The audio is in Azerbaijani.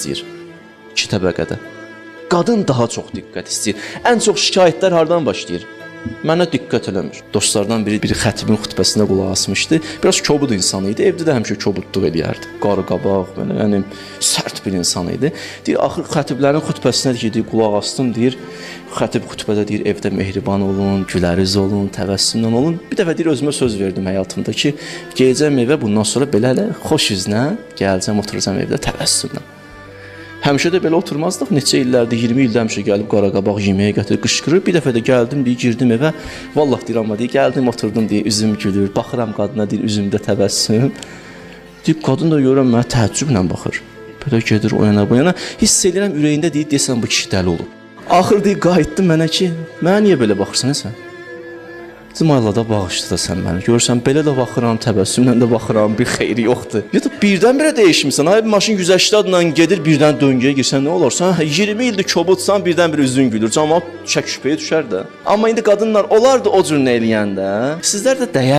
istəyir. 2 təbəqədə. Qadın daha çox diqqət istəyir. Ən çox şikayətlər hardan başlayır? Mənə diqqət eləmir. Dostlardan biri xətibin xutbəsinə qulaq asmışdı. Biraz kobud insan idi. Evdə də həmişə kobudluq eləyərdi. Qarı qabaq, belə yəni sərt bir insan idi. Deyir, axır xətiblərin xutbəsinə deyir, qulaq asdım, deyir. Xətib xutbədə deyir, evdə mehriban olun, güləriz olun, təbəssümlə olun. Bir dəfə deyir, özümə söz verdim həyatımda ki, gələcəm evə bundan sonra belə xoş üzlə gələcəm, oturacam evdə təbəssümlə. Həmişə də belə oturmazdıq. Neçə illərdir, 20 ildə həmişə gəlib qaraqabaq yeməyə gətirib qışqırır. Bir dəfə də gəldim, deyir, girdim evə. Vallah deyir, amma deyir, gəldim, oturdum, deyir, üzüm gülür. Baxıram qadına, deyir, üzümdə təbəssüm. Deyir, qadın da görürəm mənə təəccüblə baxır. Belə gedir o yana bu yana. Hiss edirəm ürəyində, deyir, deyəsən bu kişi dəli olub. Axır deyir, qayıtdı mənə ki, mənə niyə belə baxırsan sən? Cımayla da bağışlı da sən məni. Görürsən, belə də baxıram, təbəssümlə də baxıram, bir xeyri yoxdur. Ya da birdən-birə dəyişmirsən. Ay, maşın 180 adla gedir, birdən döngəyə girsən, nə olar? Sən 20 ildir kobudsan, birdən-bir üzün gülür. Cəmaət şək-şübhəyə düşər də. Amma indi qadınlar olardı o cür nə eləyəndə, sizlər də dəyər.